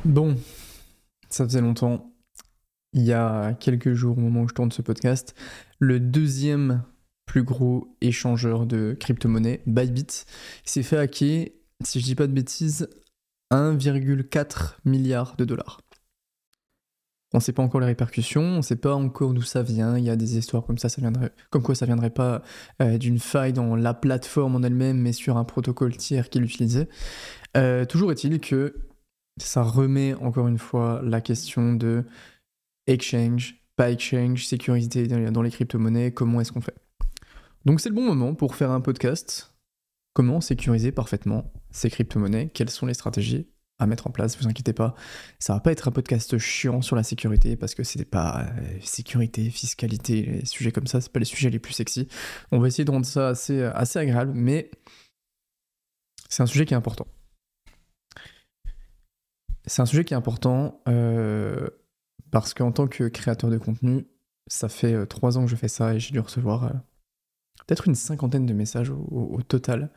Bon, ça faisait longtemps. Il y a quelques jours, au moment où je tourne ce podcast, le deuxième plus gros échangeur de crypto-monnaies, Bybit, s'est fait hacker, si je dis pas de bêtises, 1,4 milliard de dollars. On ne sait pas encore les répercussions, on ne sait pas encore d'où ça vient. Il y a des histoires comme ça viendrait, comme quoi ça viendrait pas d'une faille dans la plateforme en elle-même, mais sur un protocole tiers qui l'utilisait. Toujours est-il que ça remet encore une fois la question de exchange, pas exchange, sécurité dans les crypto-monnaies, comment est-ce qu'on fait? Donc c'est le bon moment pour faire un podcast. Comment sécuriser parfaitement ces crypto-monnaies? Quelles sont les stratégies à mettre en place? Vous inquiétez pas, ça va pas être un podcast chiant sur la sécurité parce que c'est pas sécurité, fiscalité, les sujets comme ça, c'est pas les sujets les plus sexy. On va essayer de rendre ça assez agréable, mais c'est un sujet qui est important. C'est un sujet qui est important parce qu'en tant que créateur de contenu, ça fait 3 ans que je fais ça et j'ai dû recevoir peut-être une cinquantaine de messages au total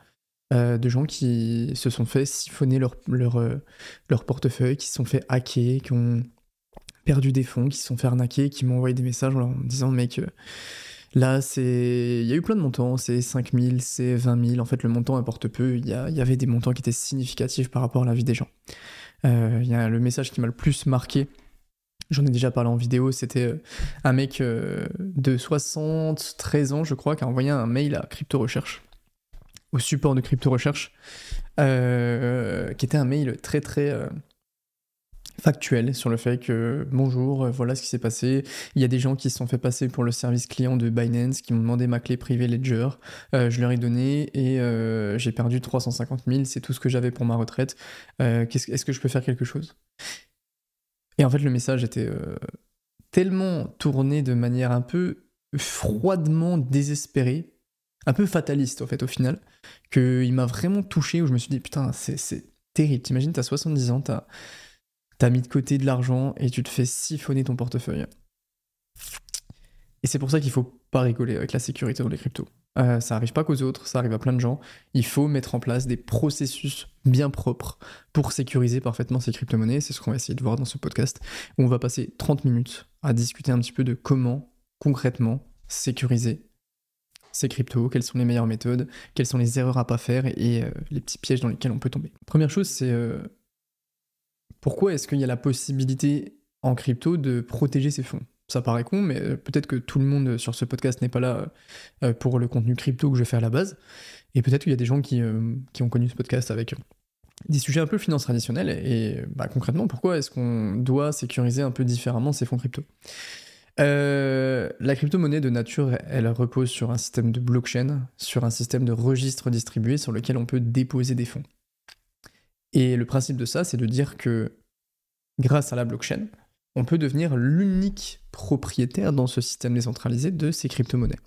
de gens qui se sont fait siphonner leur portefeuille, qui se sont fait hacker, qui ont perdu des fonds, qui se sont fait arnaquer, qui m'ont envoyé des messages en leur disant mec, là il y a eu plein de montants, c'est 5 000, c'est 20 000, en fait le montant importe peu, il y avait des montants qui étaient significatifs par rapport à la vie des gens. Il y a le message qui m'a le plus marqué, j'en ai déjà parlé en vidéo, c'était un mec de 73 ans, je crois, qui a envoyé un mail à Crypto Recherche, au support de Crypto Recherche, qui était un mail très très factuel sur le fait que bonjour, voilà ce qui s'est passé. Il y a des gens qui se sont fait passer pour le service client de Binance, qui m'ont demandé ma clé privée Ledger. Je leur ai donné et j'ai perdu 350 000, c'est tout ce que j'avais pour ma retraite. Est-ce que je peux faire quelque chose? Et en fait, le message était tellement tourné de manière un peu froidement désespérée, un peu fataliste en fait au final, qu'il m'a vraiment touché, où je me suis dit putain, c'est terrible. T'imagines, t'as 70 ans, t'as mis de côté de l'argent et tu te fais siphonner ton portefeuille. Et c'est pour ça qu'il faut pas rigoler avec la sécurité dans les cryptos. Ça arrive pas qu'aux autres, ça arrive à plein de gens. Il faut mettre en place des processus bien propres pour sécuriser parfaitement ces crypto-monnaies. C'est ce qu'on va essayer de voir dans ce podcast, où on va passer 30 minutes à discuter un petit peu de comment, concrètement, sécuriser ces cryptos, quelles sont les meilleures méthodes, quelles sont les erreurs à pas faire et les petits pièges dans lesquels on peut tomber. Première chose, c'est pourquoi est-ce qu'il y a la possibilité en crypto de protéger ses fonds? Ça paraît con, mais peut-être que tout le monde sur ce podcast n'est pas là pour le contenu crypto que je fais à la base. Et peut-être qu'il y a des gens qui ont connu ce podcast avec des sujets un peu finance traditionnelle. Et concrètement, pourquoi est-ce qu'on doit sécuriser un peu différemment ces fonds crypto? La crypto-monnaie de nature, elle repose sur un système de blockchain, sur un système de registre distribué sur lequel on peut déposer des fonds. Et le principe de ça, c'est de dire que grâce à la blockchain, on peut devenir l'unique propriétaire dans ce système décentralisé de ces crypto-monnaies.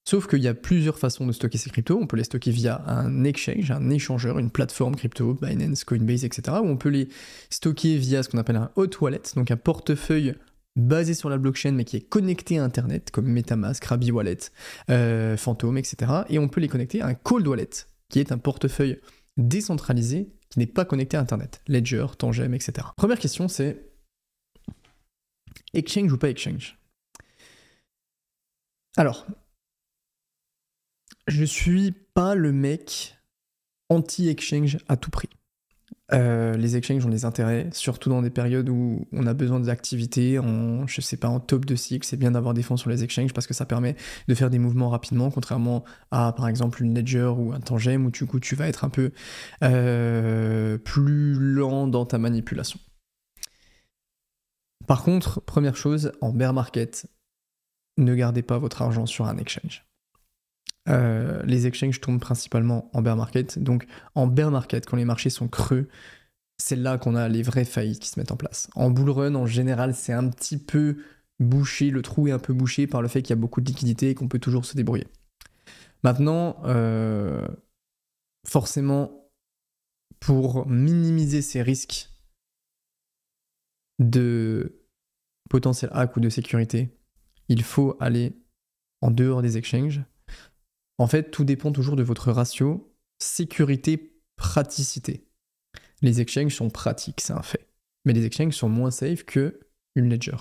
Sauf qu'il y a plusieurs façons de stocker ces cryptos. On peut les stocker via un exchange, un échangeur, une plateforme crypto, Binance, Coinbase, etc. Ou on peut les stocker via ce qu'on appelle un hot wallet, donc un portefeuille basé sur la blockchain mais qui est connecté à Internet, comme MetaMask, Rabi Wallet, Phantom, etc. Et on peut les connecter à un cold wallet, qui est un portefeuille décentralisé qui n'est pas connecté à Internet. Ledger, Tangem, etc. Première question, c'est exchange ou pas exchange? Alors, je suis pas le mec anti-exchange à tout prix. Les exchanges ont des intérêts, surtout dans des périodes où on a besoin d'activités, en top de cycle, c'est bien d'avoir des fonds sur les exchanges parce que ça permet de faire des mouvements rapidement, contrairement à par exemple une Ledger ou un Tangem où du coup tu vas être un peu plus lent dans ta manipulation. Par contre, première chose, en bear market, ne gardez pas votre argent sur un exchange. Les exchanges tournent principalement en bear market, donc en bear market, quand les marchés sont creux, c'est là qu'on a les vraies faillites qui se mettent en place. En bull run, en général, c'est un petit peu bouché, le trou est un peu bouché par le fait qu'il y a beaucoup de liquidités et qu'on peut toujours se débrouiller. Maintenant, forcément, pour minimiser ces risques de potentiel hack ou de sécurité, il faut aller en dehors des exchanges. En fait, tout dépend toujours de votre ratio sécurité-praticité. Les exchanges sont pratiques, c'est un fait. Mais les exchanges sont moins safe que une ledger.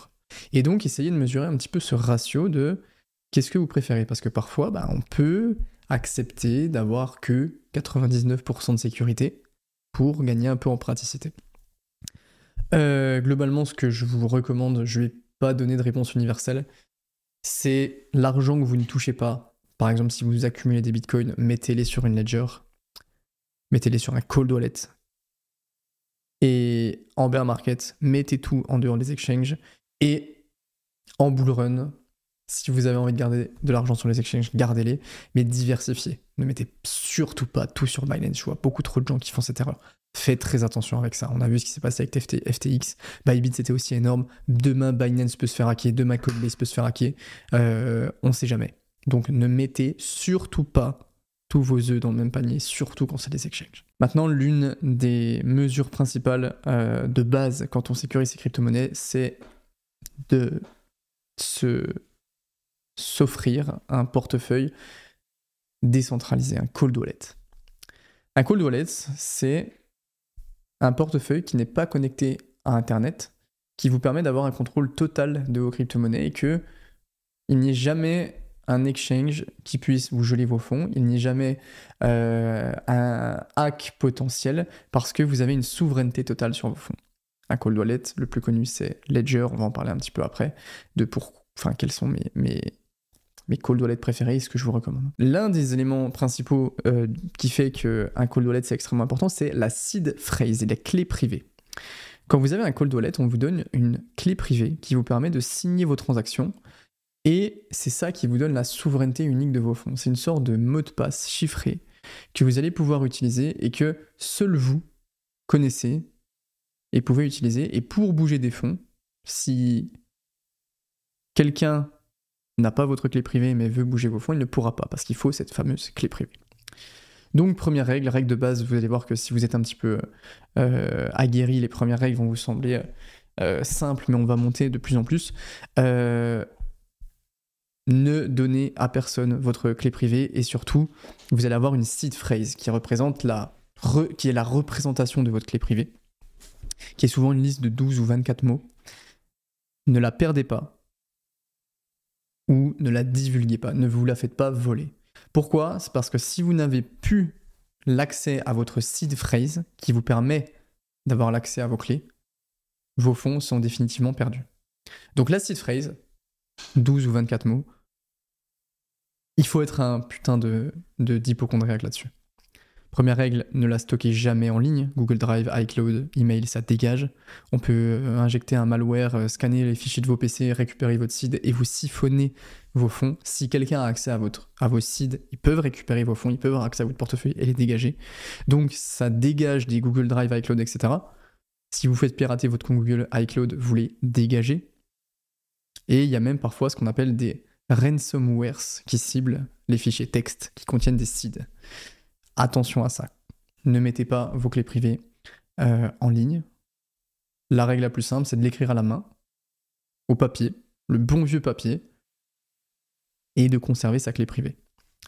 Et donc, essayez de mesurer un petit peu ce ratio de qu'est-ce que vous préférez. Parce que parfois, on peut accepter d'avoir que 99% de sécurité pour gagner un peu en praticité. Globalement, ce que je vous recommande, je ne vais pas donner de réponse universelle, c'est l'argent que vous ne touchez pas. Par exemple, si vous accumulez des bitcoins, mettez-les sur une ledger, mettez-les sur un cold wallet. Et en bear market, mettez tout en dehors des exchanges. Et en bull run, si vous avez envie de garder de l'argent sur les exchanges, gardez-les, mais diversifiez. Ne mettez surtout pas tout sur Binance. Je vois beaucoup trop de gens qui font cette erreur. Faites très attention avec ça. On a vu ce qui s'est passé avec FTX. Bybit, c'était aussi énorme. Demain, Binance peut se faire hacker. Demain, Coinbase peut se faire hacker. On ne sait jamais. Donc, ne mettez surtout pas tous vos œufs dans le même panier, surtout quand c'est des exchanges. Maintenant, l'une des mesures principales de base quand on sécurise ses crypto-monnaies, c'est de s'offrir un portefeuille décentralisé, un cold wallet. Un cold wallet, c'est un portefeuille qui n'est pas connecté à Internet, qui vous permet d'avoir un contrôle total de vos crypto-monnaies et qu'il n'y ait jamais un exchange qui puisse vous geler vos fonds, il n'y ait jamais un hack potentiel parce que vous avez une souveraineté totale sur vos fonds. Un cold wallet, le plus connu, c'est Ledger, on va en parler un petit peu après, quels sont mes cold wallets préférés, ce que je vous recommande. L'un des éléments principaux qui fait qu'un cold wallet c'est extrêmement important, c'est la seed phrase et la clé privée. Quand vous avez un cold wallet, on vous donne une clé privée qui vous permet de signer vos transactions et c'est ça qui vous donne la souveraineté unique de vos fonds. C'est une sorte de mot de passe chiffré que vous allez pouvoir utiliser et que seul vous connaissez et pouvez utiliser. Et pour bouger des fonds, si quelqu'un n'a pas votre clé privée mais veut bouger vos fonds, il ne pourra pas parce qu'il faut cette fameuse clé privée. Donc première règle de base, vous allez voir que si vous êtes un petit peu aguerri, les premières règles vont vous sembler simples, mais on va monter de plus en plus. Ne donnez à personne votre clé privée et surtout, vous allez avoir une seed phrase qui représente qui est la représentation de votre clé privée, qui est souvent une liste de 12 ou 24 mots. Ne la perdez pas ou ne la divulguez pas, ne vous la faites pas voler. Pourquoi ? C'est parce que si vous n'avez plus l'accès à votre seed phrase qui vous permet d'avoir l'accès à vos clés, vos fonds sont définitivement perdus. Donc la seed phrase, 12 ou 24 mots, il faut être un putain d'hypocondriaque là-dessus. Première règle, ne la stockez jamais en ligne. Google Drive, iCloud, email, ça dégage. On peut injecter un malware, scanner les fichiers de vos PC, récupérer votre seed et vous siphonner vos fonds. Si quelqu'un a accès à vos seeds, ils peuvent récupérer vos fonds, ils peuvent avoir accès à votre portefeuille et les dégager. Donc ça dégage des Google Drive, iCloud, etc. Si vous faites pirater votre compte Google iCloud, vous les dégagez. Et il y a même parfois ce qu'on appelle des ransomwares qui ciblent les fichiers texte qui contiennent des seeds. Attention à ça. Ne mettez pas vos clés privées en ligne. La règle la plus simple, c'est de l'écrire à la main, au papier, le bon vieux papier, et de conserver sa clé privée.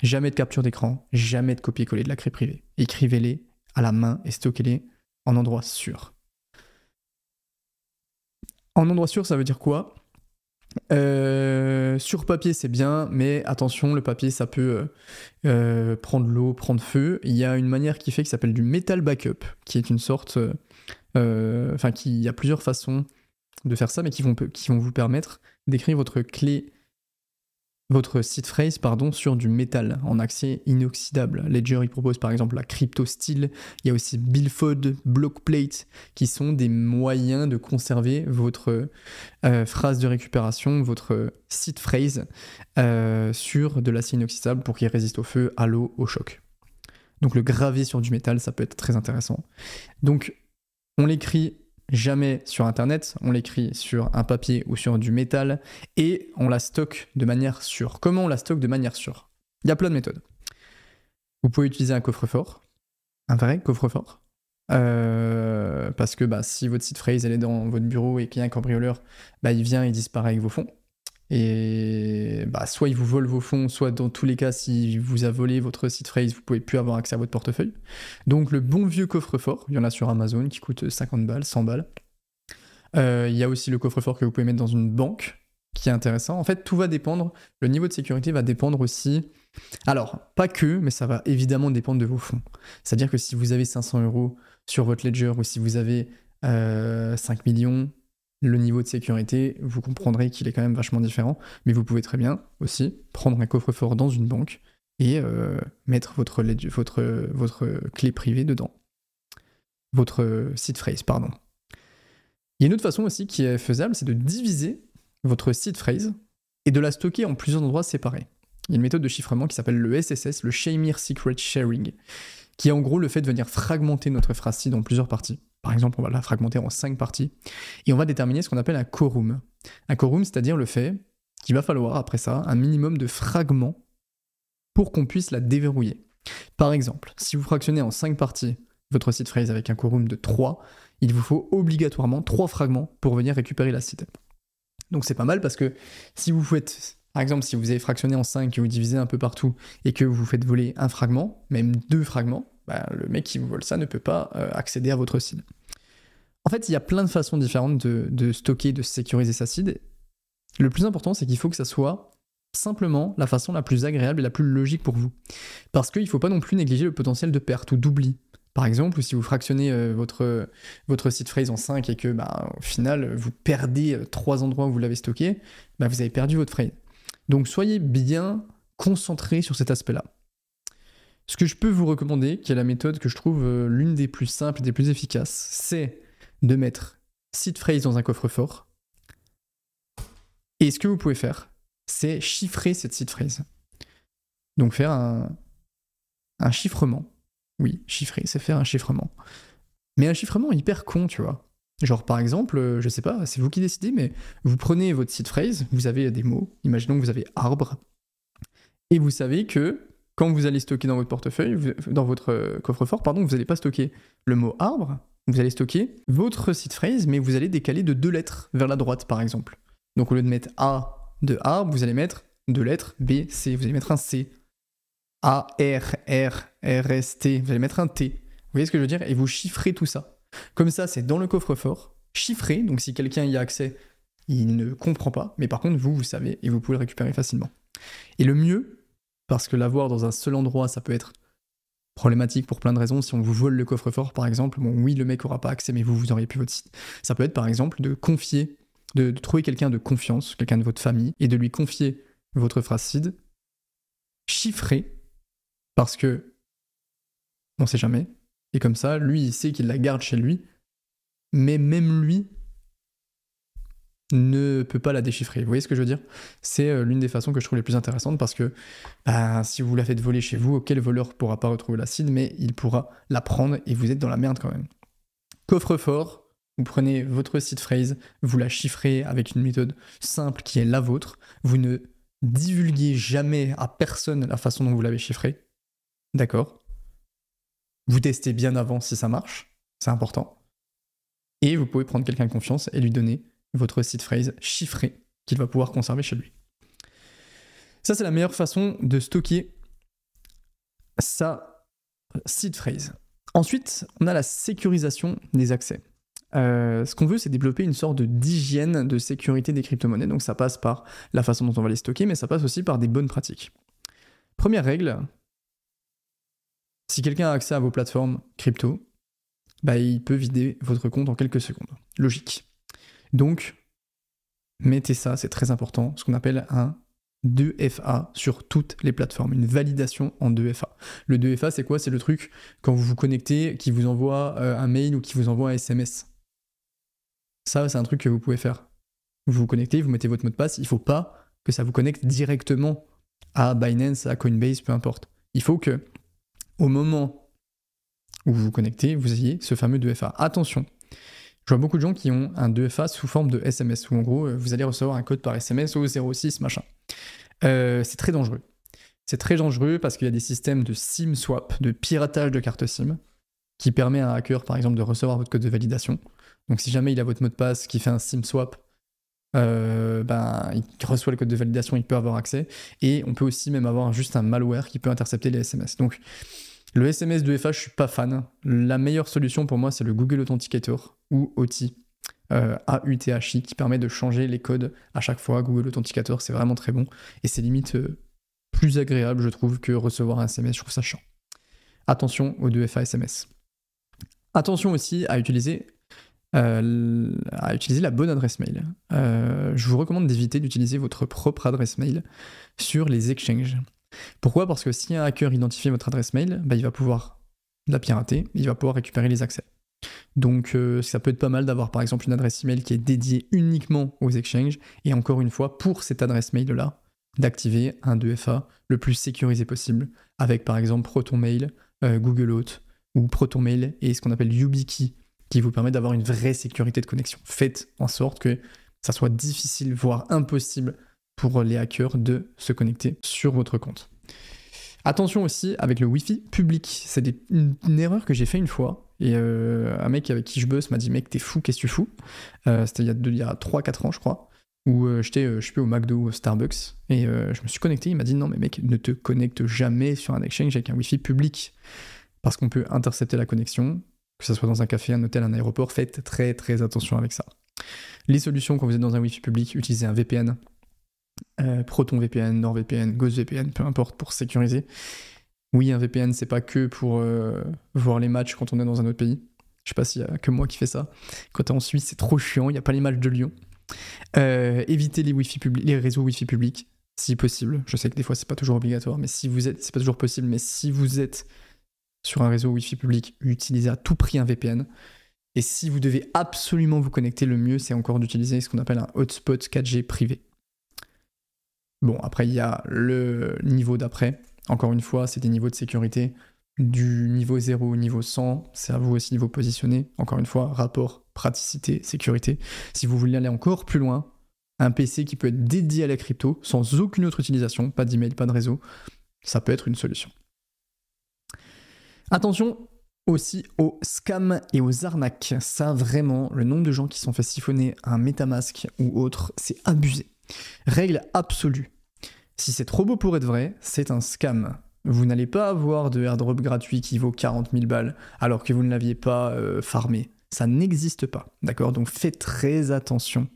Jamais de capture d'écran, jamais de copier-coller de la clé privée. Écrivez-les à la main et stockez-les en endroit sûr. En endroit sûr, ça veut dire quoi ? Sur papier c'est bien, mais attention, le papier ça peut prendre l'eau, prendre feu. Il y a une manière qui fait qui s'appelle du metal backup, qui est une sorte, il y a plusieurs façons de faire ça, mais qui vont vous permettre d'écrire votre seed phrase sur du métal en acier inoxydable. Ledger il propose par exemple la CryptoSteel, il y a aussi Billfold, Blockplate qui sont des moyens de conserver votre phrase de récupération, votre seed phrase sur de l'acier inoxydable pour qu'il résiste au feu, à l'eau, au choc. Donc le graver sur du métal, ça peut être très intéressant. Donc on l'écrit jamais sur internet, on l'écrit sur un papier ou sur du métal et on la stocke de manière sûre. Comment on la stocke de manière sûre ? Il y a plein de méthodes. Vous pouvez utiliser un coffre-fort, un vrai coffre-fort, parce que si votre seed phrase elle est dans votre bureau et qu'il y a un cambrioleur, il vient et disparaît avec vos fonds. Et bah, soit il vous vole vos fonds, soit dans tous les cas, s'il vous a volé votre seed phrase, vous pouvez plus avoir accès à votre portefeuille. Donc le bon vieux coffre-fort, il y en a sur Amazon qui coûte 50 balles, 100 balles. Il y a aussi le coffre-fort que vous pouvez mettre dans une banque, qui est intéressant. En fait, tout va dépendre, le niveau de sécurité va dépendre aussi... Alors, pas que, mais ça va évidemment dépendre de vos fonds. C'est-à-dire que si vous avez 500 € sur votre ledger ou si vous avez 5 millions, le niveau de sécurité, vous comprendrez qu'il est quand même vachement différent. Mais vous pouvez très bien aussi prendre un coffre-fort dans une banque et mettre votre clé privée dedans. Votre seed phrase, pardon. Il y a une autre façon aussi qui est faisable, c'est de diviser votre seed phrase et de la stocker en plusieurs endroits séparés. Il y a une méthode de chiffrement qui s'appelle le SSS, le Shamir Secret Sharing, qui est en gros le fait de venir fragmenter notre phrase seed en plusieurs parties. Par exemple, on va la fragmenter en 5 parties et on va déterminer ce qu'on appelle un quorum. Un quorum, c'est-à-dire le fait qu'il va falloir, après ça, un minimum de fragments pour qu'on puisse la déverrouiller. Par exemple, si vous fractionnez en 5 parties votre seed phrase avec un quorum de 3, il vous faut obligatoirement 3 fragments pour venir récupérer la seed. Donc c'est pas mal parce que si vous faites, par exemple, si vous avez fractionné en 5 et vous divisez un peu partout et que vous faites voler un fragment, même 2 fragments, bah, le mec qui vous vole ça ne peut pas accéder à votre seed. En fait, il y a plein de façons différentes de stocker, de sécuriser sa seed. Le plus important, c'est qu'il faut que ça soit simplement la façon la plus agréable et la plus logique pour vous. Parce qu'il ne faut pas non plus négliger le potentiel de perte ou d'oubli. Par exemple, si vous fractionnez votre seed phrase en 5 et que, bah, au final, vous perdez 3 endroits où vous l'avez stocké, bah, vous avez perdu votre phrase. Donc, soyez bien concentrés sur cet aspect-là. Ce que je peux vous recommander, qui est la méthode que je trouve l'une des plus simples et des plus efficaces, c'est de mettre seed phrase dans un coffre-fort. Et ce que vous pouvez faire, c'est chiffrer cette seed phrase. Donc, faire un chiffrement. Oui, chiffrer, c'est faire un chiffrement. Mais un chiffrement hyper con, tu vois. Genre, par exemple, je sais pas, c'est vous qui décidez, mais vous prenez votre seed phrase, vous avez des mots, imaginons que vous avez arbre, et vous savez que quand vous allez stocker dans votre portefeuille, dans votre coffre-fort, pardon, vous n'allez pas stocker le mot arbre, vous allez stocker votre seed phrase, mais vous allez décaler de 2 lettres vers la droite, par exemple. Donc, au lieu de mettre A de arbre, vous allez mettre 2 lettres, B, C, vous allez mettre un C. A, R, R, R, S, T, vous allez mettre un T. Vous voyez ce que je veux dire? Et vous chiffrez tout ça. Comme ça, c'est dans le coffre-fort, chiffré, donc si quelqu'un y a accès, il ne comprend pas, mais par contre, vous savez, et vous pouvez le récupérer facilement. Et le mieux, parce que l'avoir dans un seul endroit, ça peut être problématique pour plein de raisons. Si on vous vole le coffre-fort, par exemple, bon, oui, le mec aura pas accès, mais vous auriez pu votre site. Ça peut être, par exemple, de confier, de trouver quelqu'un de confiance, quelqu'un de votre famille, et de lui confier votre phrase seed, chiffrée, parce que on sait jamais. Et comme ça, lui, il sait qu'il la garde chez lui, mais même lui ne peut pas la déchiffrer. Vous voyez ce que je veux dire? C'est l'une des façons que je trouve les plus intéressantes parce que si vous la faites voler chez vous, quel voleur pourra pas retrouver la seed, mais il pourra la prendre et vous êtes dans la merde quand même. Coffre-fort, vous prenez votre seed phrase, vous la chiffrez avec une méthode simple qui est la vôtre. Vous ne divulguez jamais à personne la façon dont vous l'avez chiffrée. D'accord? Vous testez bien avant si ça marche, c'est important. Et vous pouvez prendre quelqu'un de confiance et lui donner votre seed phrase chiffrée qu'il va pouvoir conserver chez lui. Ça, c'est la meilleure façon de stocker sa seed phrase. Ensuite, on a la sécurisation des accès. Ce qu'on veut, c'est développer une sorte d'hygiène de sécurité des crypto-monnaies. Donc ça passe par la façon dont on va les stocker, mais ça passe aussi par des bonnes pratiques. Première règle, si quelqu'un a accès à vos plateformes crypto, bah, il peut vider votre compte en quelques secondes. Logique. Donc, mettez ça, c'est très important, ce qu'on appelle un 2FA sur toutes les plateformes, une validation en 2FA. Le 2FA, c'est quoi? C'est le truc, quand vous vous connectez, qui vous envoie un mail ou qui vous envoie un SMS. Ça, c'est un truc que vous pouvez faire. Vous vous connectez, vous mettez votre mot de passe, il ne faut pas que ça vous connecte directement à Binance, à Coinbase, peu importe. Il faut que, au moment où vous vous connectez, vous ayez ce fameux 2FA. Attention, je vois beaucoup de gens qui ont un 2FA sous forme de SMS, où en gros, vous allez recevoir un code par SMS au 06 machin. C'est très dangereux. C'est très dangereux parce qu'il y a des systèmes de SIM swap, de piratage de carte SIM, qui permet à un hacker, par exemple, de recevoir votre code de validation. Donc si jamais il a votre mot de passe qui fait un SIM swap, il reçoit le code de validation, il peut avoir accès. Et on peut aussi même avoir juste un malware qui peut intercepter les SMS. Donc le SMS 2FA, je suis pas fan. La meilleure solution pour moi, c'est le Google Authenticator ou AUTHI, AUTHI, qui permet de changer les codes à chaque fois. Google Authenticator, c'est vraiment très bon. Et c'est limite plus agréable, je trouve, que recevoir un SMS. Je trouve ça chiant. Attention aux 2FA SMS. Attention aussi à utiliser la bonne adresse mail. Je vous recommande d'éviter d'utiliser votre propre adresse mail sur les exchanges. Pourquoi ? Parce que si un hacker identifie votre adresse mail, il va pouvoir la pirater, il va pouvoir récupérer les accès. Donc ça peut être pas mal d'avoir par exemple une adresse email qui est dédiée uniquement aux exchanges, et encore une fois, pour cette adresse mail-là, d'activer un 2FA le plus sécurisé possible, avec par exemple ProtonMail, Google Auth, ou ProtonMail et ce qu'on appelle YubiKey, qui vous permet d'avoir une vraie sécurité de connexion. Faites en sorte que ça soit difficile, voire impossible, pour les hackers de se connecter sur votre compte. Attention aussi avec le Wi-Fi public. C'est une erreur que j'ai fait une fois. Et un mec avec qui je bosse m'a dit « Mec, t'es fou, qu'est-ce que tu fous ?» C'était il y a 3-4 ans, je crois, où j'étais, je sais plus, au McDo ou au Starbucks. Et je me suis connecté. Il m'a dit « Non, mais mec, ne te connecte jamais sur un exchange avec un Wi-Fi public. Parce qu'on peut intercepter la connexion, que ce soit dans un café, un hôtel, un aéroport. Faites très, très attention avec ça. Les solutions, quand vous êtes dans un Wi-Fi public, utilisez un VPN. ProtonVPN, NordVPN, GhostVPN, peu importe, pour sécuriser. Oui, un VPN, c'est pas que pour voir les matchs quand on est dans un autre pays. Je sais pas s'il y a que moi qui fais ça. Quand t'es en Suisse, c'est trop chiant, il n'y a pas les matchs de Lyon. Évitez les réseaux Wi-Fi publics, si possible. Je sais que des fois, c'est pas toujours obligatoire, mais c'est pas toujours possible, mais si vous êtes sur un réseau Wi-Fi public, utilisez à tout prix un VPN. Et si vous devez absolument vous connecter, le mieux, c'est encore d'utiliser ce qu'on appelle un hotspot 4G privé. Bon, après, il y a le niveau d'après. Encore une fois, c'est des niveaux de sécurité du niveau 0 au niveau 100. C'est à vous aussi de vous positionner. Encore une fois, rapport, praticité, sécurité. Si vous voulez aller encore plus loin, un PC qui peut être dédié à la crypto, sans aucune autre utilisation, pas d'email, pas de réseau, ça peut être une solution. Attention aussi aux scams et aux arnaques. Ça, vraiment, le nombre de gens qui sont fait siphonner un MetaMask ou autre, c'est abusé. Règle absolue. Si c'est trop beau pour être vrai, c'est un scam. Vous n'allez pas avoir de airdrop gratuit qui vaut 40 000 balles alors que vous ne l'aviez pas farmé. Ça n'existe pas, d'accord ? Donc faites très attention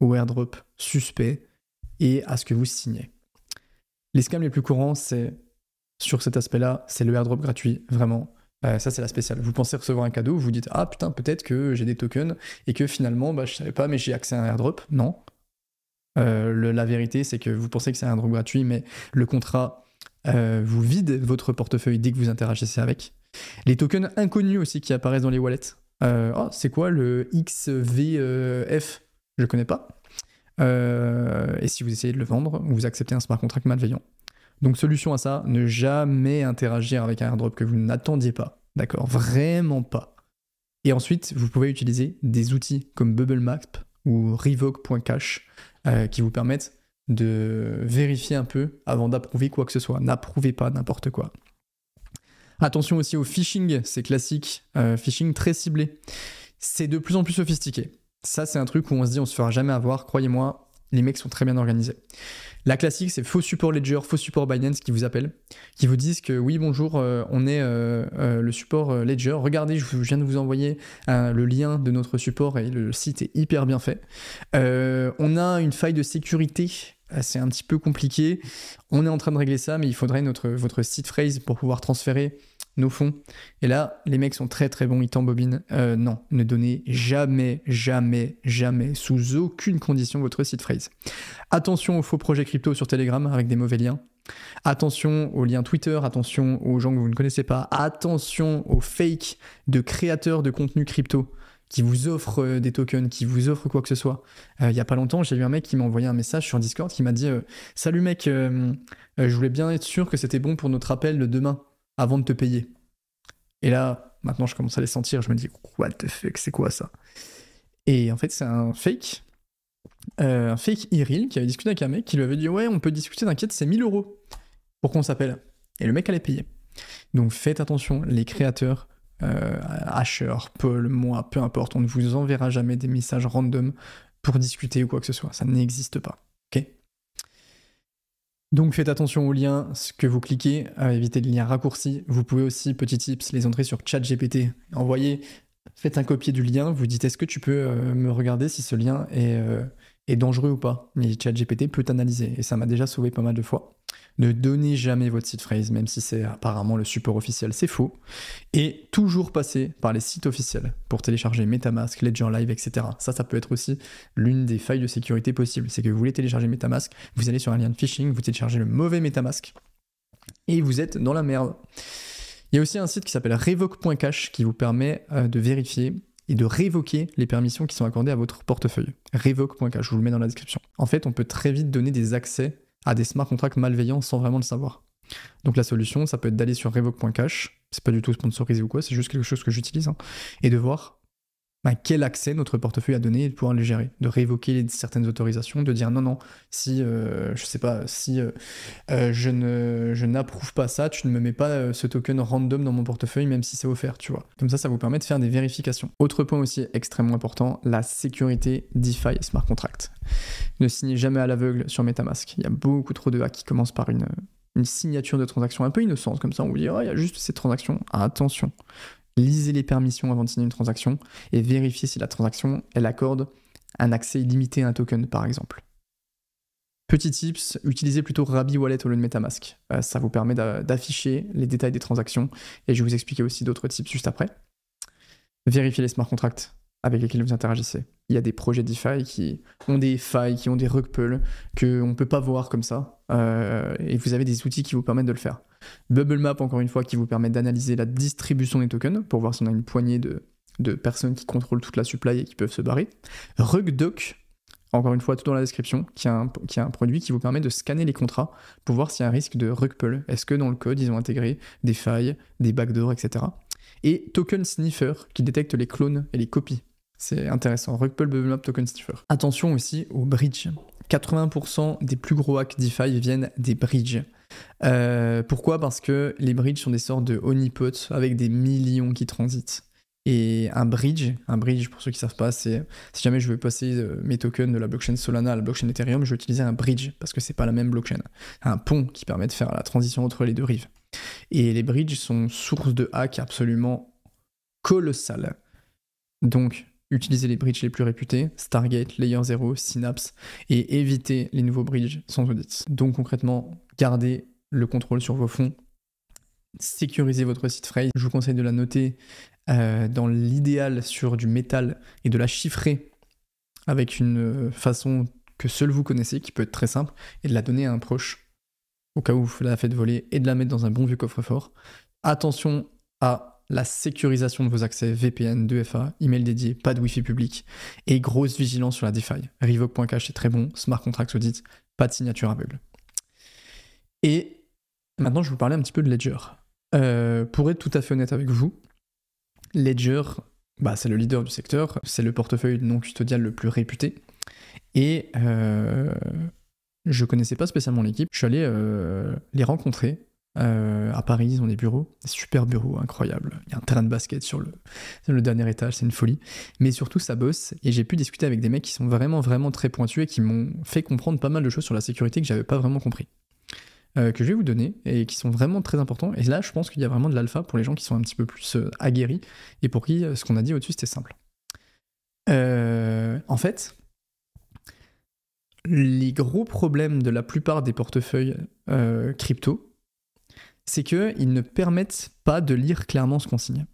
aux airdrops suspects et à ce que vous signez. Les scams les plus courants, c'est sur cet aspect-là, c'est le airdrop gratuit, vraiment. Ça, c'est la spéciale. Vous pensez recevoir un cadeau, vous vous dites « Ah putain, peut-être que j'ai des tokens et que finalement, je savais pas, mais j'ai accès à un airdrop. » Non. La vérité, c'est que vous pensez que c'est un airdrop gratuit, mais le contrat vous vide votre portefeuille dès que vous interagissez avec. Les tokens inconnus aussi qui apparaissent dans les wallets. C'est quoi le XVF ? Je connais pas. Et si vous essayez de le vendre, vous acceptez un smart contract malveillant. Donc solution à ça, ne jamais interagir avec un airdrop que vous n'attendiez pas. D'accord ? Vraiment pas. Et ensuite, vous pouvez utiliser des outils comme BubbleMap ou Revoke.cash qui vous permettent de vérifier un peu avant d'approuver quoi que ce soit. N'approuvez pas n'importe quoi. Attention aussi au phishing, c'est classique. Phishing très ciblé. C'est de plus en plus sophistiqué. Ça, c'est un truc où on se dit on se fera jamais avoir. Croyez-moi, les mecs sont très bien organisés. La classique, c'est faux support Ledger, faux support Binance qui vous appellent, qui vous disent que oui, bonjour, on est le support Ledger. Regardez, je viens de vous envoyer le lien de notre support et le site est hyper bien fait. On a une faille de sécurité, c'est un petit peu compliqué. On est en train de régler ça, mais il faudrait votre seed phrase pour pouvoir transférer nos fonds. Et là, les mecs sont très très bons, ils t'embobinent. Non, ne donnez jamais, jamais, jamais, sous aucune condition votre seed phrase. Attention aux faux projets crypto sur Telegram avec des mauvais liens. Attention aux liens Twitter, attention aux gens que vous ne connaissez pas. Attention aux fakes de créateurs de contenu crypto qui vous offrent des tokens, qui vous offrent quoi que ce soit. Il y a pas longtemps, j'ai eu un mec qui m'a envoyé un message sur Discord qui m'a dit « Salut mec, je voulais bien être sûr que c'était bon pour notre appel de demain. Avant de te payer. » Et là, maintenant je commence à les sentir, je me dis « What the fuck, c'est quoi ça ?» Et en fait, c'est un fake e-real qui avait discuté avec un mec qui lui avait dit « Ouais, on peut discuter, t'inquiète, c'est 1 000 € pour qu'on s'appelle. » Et le mec allait payer. Donc faites attention, les créateurs, Asher, Paul, moi, peu importe, on ne vous enverra jamais des messages random pour discuter ou quoi que ce soit. Ça n'existe pas. Ok ? Donc faites attention aux liens, ce que vous cliquez, évitez les liens raccourcis. Vous pouvez aussi, petit tips, les entrer sur ChatGPT. Faites un copier du lien, vous dites est-ce que tu peux me regarder si ce lien est dangereux ou pas. Et ChatGPT peut t'analyser et ça m'a déjà sauvé pas mal de fois. Ne donnez jamais votre seed phrase, même si c'est apparemment le support officiel, c'est faux. Et toujours passer par les sites officiels pour télécharger MetaMask, Ledger Live, etc. Ça peut être aussi l'une des failles de sécurité possibles. C'est que vous voulez télécharger MetaMask, vous allez sur un lien de phishing, vous téléchargez le mauvais MetaMask et vous êtes dans la merde. Il y a aussi un site qui s'appelle revoke.cash qui vous permet de vérifier et de révoquer les permissions qui sont accordées à votre portefeuille. Revoke.cash, je vous le mets dans la description. En fait, on peut très vite donner des accès à des smart contracts malveillants sans vraiment le savoir. Donc la solution, ça peut être d'aller sur revoke.cash, c'est pas du tout sponsorisé ou quoi, c'est juste quelque chose que j'utilise, et de voir quel accès notre portefeuille a donné et de pouvoir le gérer, de révoquer certaines autorisations, de dire non, si je n'approuve pas ça, tu ne me mets pas ce token random dans mon portefeuille même si c'est offert, tu vois. Comme ça vous permet de faire des vérifications. Autre point aussi extrêmement important, la sécurité DeFi et smart contract. Ne signez jamais à l'aveugle sur MetaMask. Il y a beaucoup trop de hacks qui commencent par une signature de transaction un peu innocente, comme ça on vous dit il y a juste cette transaction. Attention. Lisez les permissions avant de signer une transaction et vérifiez si la transaction, elle accorde un accès illimité à un token, par exemple. Petit tips, utilisez plutôt Rabi Wallet au lieu de MetaMask. Ça vous permet d'afficher les détails des transactions et je vais vous expliquer aussi d'autres tips juste après. Vérifiez les smart contracts avec lesquels vous interagissez. Il y a des projets DeFi qui ont des failles, qui ont des rug pulls qu'on ne peut pas voir comme ça et vous avez des outils qui vous permettent de le faire. Bubblemap, encore une fois, qui vous permet d'analyser la distribution des tokens pour voir si on a une poignée de personnes qui contrôlent toute la supply et qui peuvent se barrer. Rugdoc, encore une fois, tout dans la description, qui est un produit qui vous permet de scanner les contrats pour voir s'il y a un risque de rug pull. Est-ce que dans le code, ils ont intégré des failles, des backdoors, etc. Et Token Sniffer, qui détecte les clones et les copies. C'est intéressant. Rug pull, Bubblemap, Token Sniffer. Attention aussi aux bridges. 80% des plus gros hacks DeFi viennent des bridges. Pourquoi ? Parce que les bridges sont des sortes de honeypots avec des millions qui transitent. Et un bridge, pour ceux qui ne savent pas, c'est si jamais je veux passer mes tokens de la blockchain Solana à la blockchain Ethereum, je vais utiliser un bridge parce que c'est pas la même blockchain. Un pont qui permet de faire la transition entre les deux rives. Et les bridges sont source de hacks absolument colossales. Donc, utilisez les bridges les plus réputés, Stargate, Layer 0, Synapse, et évitez les nouveaux bridges sans audit. Donc concrètement, gardez le contrôle sur vos fonds, sécurisez votre seed phrase. Je vous conseille de la noter dans l'idéal sur du métal et de la chiffrer avec une façon que seul vous connaissez, qui peut être très simple, et de la donner à un proche au cas où vous la faites voler et de la mettre dans un bon vieux coffre-fort. Attention à la sécurisation de vos accès VPN, 2FA, email dédié, pas de Wi-Fi public et grosse vigilance sur la DeFi. Revoke.cash c'est très bon, Smart Contracts Audit, pas de signature aveugle. Et maintenant je vais vous parler un petit peu de Ledger. Pour être tout à fait honnête avec vous, Ledger, c'est le leader du secteur, c'est le portefeuille non custodial le plus réputé et je connaissais pas spécialement l'équipe, je suis allé les rencontrer. À Paris, ils ont des bureaux, des super bureaux incroyables. Il y a un terrain de basket sur le dernier étage, c'est une folie. Mais surtout, ça bosse. Et j'ai pu discuter avec des mecs qui sont vraiment, vraiment très pointus et qui m'ont fait comprendre pas mal de choses sur la sécurité que j'avais pas vraiment compris. Que je vais vous donner et qui sont vraiment très importants. Et là, je pense qu'il y a vraiment de l'alpha pour les gens qui sont un petit peu plus aguerris et pour qui ce qu'on a dit au-dessus, c'était simple. En fait, les gros problèmes de la plupart des portefeuilles crypto, c'est qu'ils ne permettent pas de lire clairement ce qu'on signe.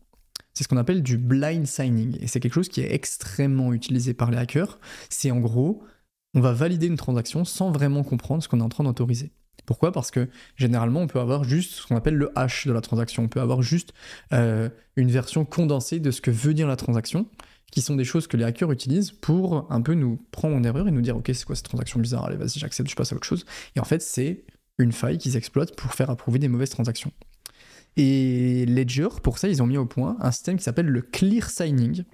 C'est ce qu'on appelle du blind signing, et c'est quelque chose qui est extrêmement utilisé par les hackers. C'est en gros, on va valider une transaction sans vraiment comprendre ce qu'on est en train d'autoriser. Pourquoi ? Parce que généralement, on peut avoir juste ce qu'on appelle le hash de la transaction. On peut avoir juste une version condensée de ce que veut dire la transaction, qui sont des choses que les hackers utilisent pour un peu nous prendre en erreur et nous dire « Ok, c'est quoi cette transaction bizarre ? Allez, vas-y, j'accepte, je passe à autre chose. » Et en fait, c'est une faille qu'ils exploitent pour faire approuver des mauvaises transactions. Et Ledger, pour ça, ils ont mis au point un système qui s'appelle le Clear Signing,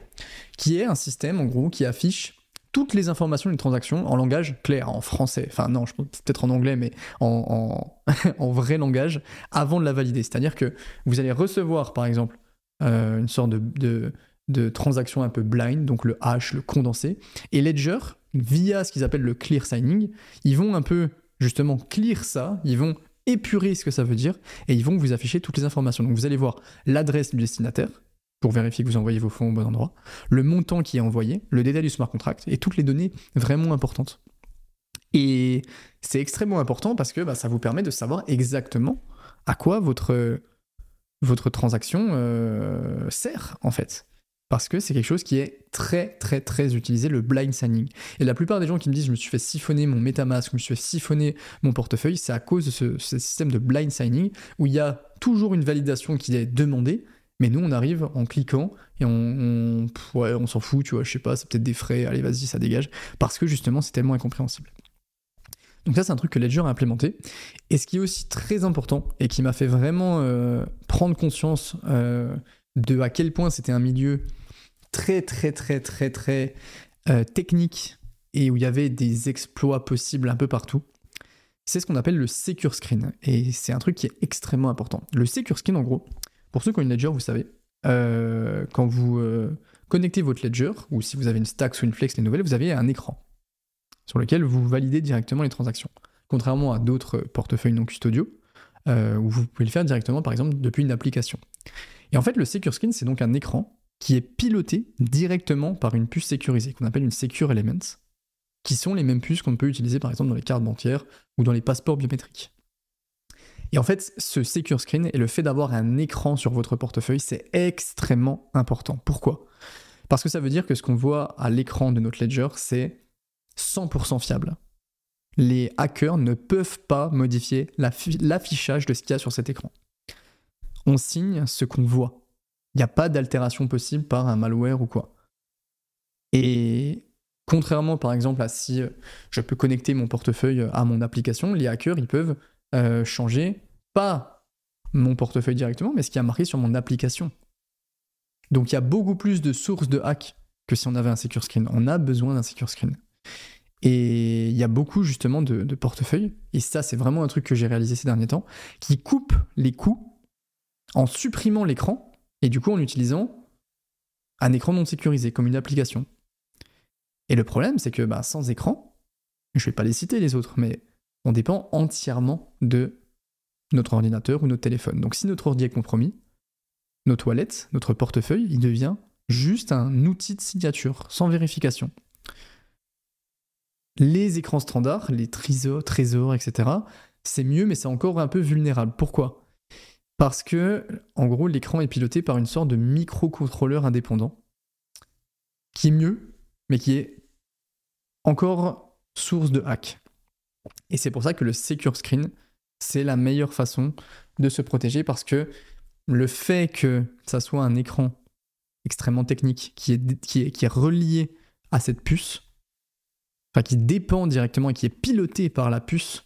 qui est un système, en gros, qui affiche toutes les informations d'une transaction en langage clair, en français. Enfin non, je pense peut-être en anglais, mais en vrai langage, avant de la valider. C'est-à-dire que vous allez recevoir, par exemple, une sorte de transaction un peu blind, donc le hash, le condensé, et Ledger, via ce qu'ils appellent le clear signing, ils vont un peu justement clear ça, ils vont épurer ce que ça veut dire et ils vont vous afficher toutes les informations. Donc vous allez voir l'adresse du destinataire pour vérifier que vous envoyez vos fonds au bon endroit, le montant qui est envoyé, le détail du smart contract et toutes les données vraiment importantes. Et c'est extrêmement important parce que ça vous permet de savoir exactement à quoi votre transaction sert en fait. Parce que c'est quelque chose qui est très très très utilisé, le blind signing. Et la plupart des gens qui me disent je me suis fait siphonner mon MetaMask, je me suis fait siphonner mon portefeuille, c'est à cause de ce système de blind signing où il y a toujours une validation qui est demandée, mais nous on arrive en cliquant et on s'en fout, tu vois, je sais pas, c'est peut-être des frais, allez vas-y ça dégage, parce que justement c'est tellement incompréhensible. Donc ça c'est un truc que Ledger a implémenté. Et ce qui est aussi très important et qui m'a fait vraiment prendre conscience de à quel point c'était un milieu très très très très très technique et où il y avait des exploits possibles un peu partout, c'est ce qu'on appelle le secure screen. Et c'est un truc qui est extrêmement important. Le secure screen en gros, pour ceux qui ont une Ledger, vous savez, quand vous connectez votre Ledger, ou si vous avez une Stacks ou une Flex, les nouvelles, vous avez un écran sur lequel vous validez directement les transactions. Contrairement à d'autres portefeuilles non custodiaux, où vous pouvez le faire directement, par exemple, depuis une application. Et en fait, le Secure Screen, c'est donc un écran qui est piloté directement par une puce sécurisée, qu'on appelle une Secure Element, qui sont les mêmes puces qu'on peut utiliser, par exemple, dans les cartes bancaires ou dans les passeports biométriques. Et en fait, ce Secure Screen et le fait d'avoir un écran sur votre portefeuille, c'est extrêmement important. Pourquoi ? Parce que ça veut dire que ce qu'on voit à l'écran de notre Ledger, c'est 100% fiable. Les hackers ne peuvent pas modifier l'affichage de ce qu'il y a sur cet écran. On signe ce qu'on voit. Il n'y a pas d'altération possible par un malware ou quoi. Et contrairement par exemple à si je peux connecter mon portefeuille à mon application, les hackers ils peuvent changer pas mon portefeuille directement, mais ce qui est marqué sur mon application. Donc il y a beaucoup plus de sources de hack que si on avait un secure screen. On a besoin d'un secure screen. Et il y a beaucoup justement de portefeuilles, et ça c'est vraiment un truc que j'ai réalisé ces derniers temps, qui coupent les coûts en supprimant l'écran, et du coup en utilisant un écran non sécurisé, comme une application. Et le problème c'est que sans écran, je vais pas les citer les autres, mais on dépend entièrement de notre ordinateur ou notre téléphone. Donc si notre ordi est compromis, notre wallet, notre portefeuille, il devient juste un outil de signature, sans vérification. Les écrans standards, les trésors, etc., c'est mieux, mais c'est encore un peu vulnérable. Pourquoi ? Parce que, en gros, l'écran est piloté par une sorte de microcontrôleur indépendant, qui est mieux, mais qui est encore source de hack. Et c'est pour ça que le Secure Screen, c'est la meilleure façon de se protéger, parce que le fait que ça soit un écran extrêmement technique, qui est relié à cette puce, enfin qui dépend directement et qui est piloté par la puce,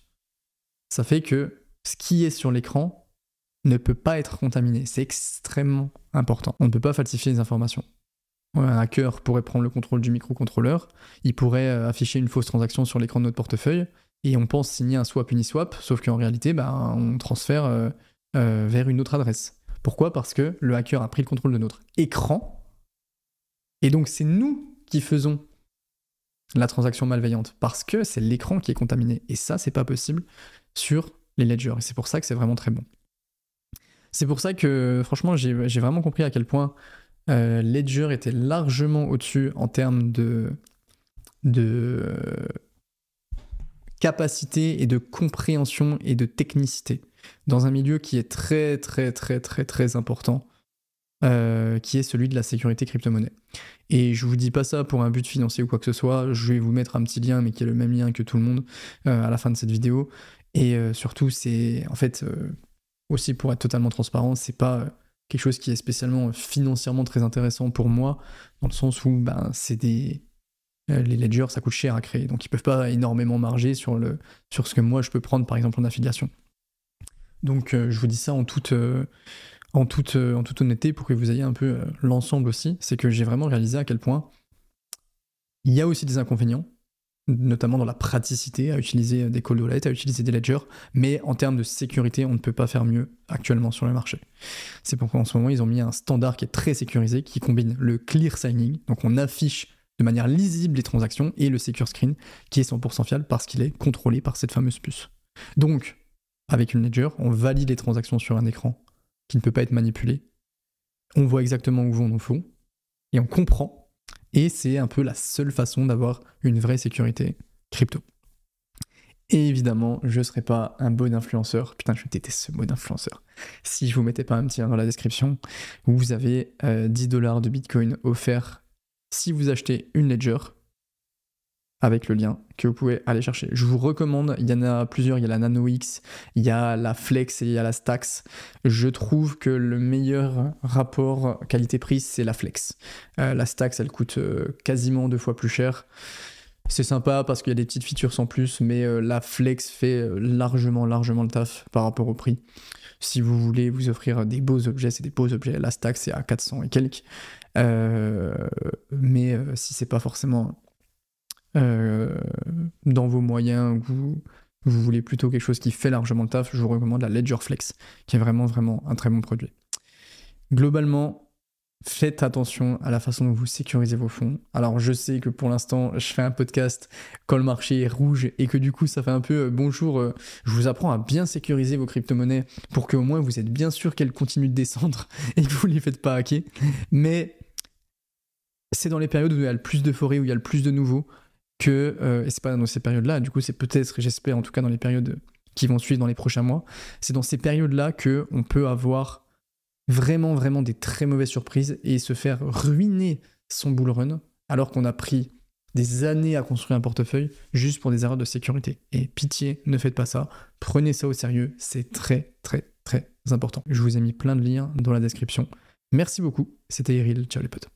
ça fait que ce qui est sur l'écran ne peut pas être contaminé. C'est extrêmement important. On ne peut pas falsifier les informations. Un hacker pourrait prendre le contrôle du microcontrôleur, il pourrait afficher une fausse transaction sur l'écran de notre portefeuille, et on pense signer un swap Uniswap, sauf qu'en réalité, on transfère vers une autre adresse. Pourquoi ? Parce que le hacker a pris le contrôle de notre écran, et donc c'est nous qui faisons la transaction malveillante, parce que c'est l'écran qui est contaminé. Et ça, c'est pas possible sur les ledgers. Et c'est pour ça que c'est vraiment très bon. C'est pour ça que, franchement, j'ai vraiment compris à quel point Ledger était largement au-dessus en termes de capacité et de compréhension et de technicité dans un milieu qui est très, très, très, très, très important, qui est celui de la sécurité crypto-monnaie. Et je vous dis pas ça pour un but financier ou quoi que ce soit, je vais vous mettre un petit lien, mais qui est le même lien que tout le monde à la fin de cette vidéo. Et surtout, c'est en fait, aussi pour être totalement transparent, c'est pas quelque chose qui est spécialement financièrement très intéressant pour moi, dans le sens où c'est les ledgers, ça coûte cher à créer, donc ils peuvent pas énormément marger sur ce que moi je peux prendre par exemple en affiliation. Donc je vous dis ça en toute honnêteté pour que vous ayez un peu l'ensemble aussi, c'est que j'ai vraiment réalisé à quel point il y a aussi des inconvénients, notamment dans la praticité à utiliser des cold wallets, à utiliser des ledgers, mais en termes de sécurité, on ne peut pas faire mieux actuellement sur le marché. C'est pourquoi en ce moment, ils ont mis un standard qui est très sécurisé, qui combine le clear signing, donc on affiche de manière lisible les transactions, et le Secure Screen qui est 100% fiable parce qu'il est contrôlé par cette fameuse puce. Donc, avec une ledger, on valide les transactions sur un écran qui ne peut pas être manipulé. On voit exactement où vont nos fonds et on comprend. Et c'est un peu la seule façon d'avoir une vraie sécurité crypto. Et évidemment, je ne serai pas un bon influenceur. Putain, je déteste ce mot d'influenceur. Si je vous mettais pas un petit lien dans la description, vous avez 10 $ de Bitcoin offerts si vous achetez une ledger avec le lien que vous pouvez aller chercher. Je vous recommande, il y en a plusieurs, il y a la NanoX, il y a la Flex et il y a la Stax. Je trouve que le meilleur rapport qualité-prix, c'est la Flex. La Stax, elle coûte quasiment 2 fois plus cher. C'est sympa parce qu'il y a des petites features sans plus, mais la Flex fait largement le taf par rapport au prix. Si vous voulez vous offrir des beaux objets, c'est des beaux objets. La Stax, c'est à 400 et quelques. Mais si c'est pas forcément dans vos moyens, ou vous voulez plutôt quelque chose qui fait largement le taf, je vous recommande la Ledger Flex, qui est vraiment un très bon produit. Globalement, faites attention à la façon dont vous sécurisez vos fonds. Alors je sais que pour l'instant, je fais un podcast quand le marché est rouge et que du coup ça fait un peu bonjour, je vous apprends à bien sécuriser vos crypto-monnaies pour qu'au moins vous êtes bien sûr qu'elles continuent de descendre et que vous ne les faites pas hacker. Mais c'est dans les périodes où il y a le plus d'euphorie, où il y a le plus de nouveaux, et c'est pas dans ces périodes-là, du coup c'est peut-être, j'espère en tout cas dans les périodes qui vont suivre dans les prochains mois, c'est dans ces périodes-là qu'on peut avoir vraiment des très mauvaises surprises et se faire ruiner son bull run alors qu'on a pris des années à construire un portefeuille juste pour des erreurs de sécurité. Et pitié, ne faites pas ça, prenez ça au sérieux, c'est très important. Je vous ai mis plein de liens dans la description. Merci beaucoup, c'était Eril, ciao les potes.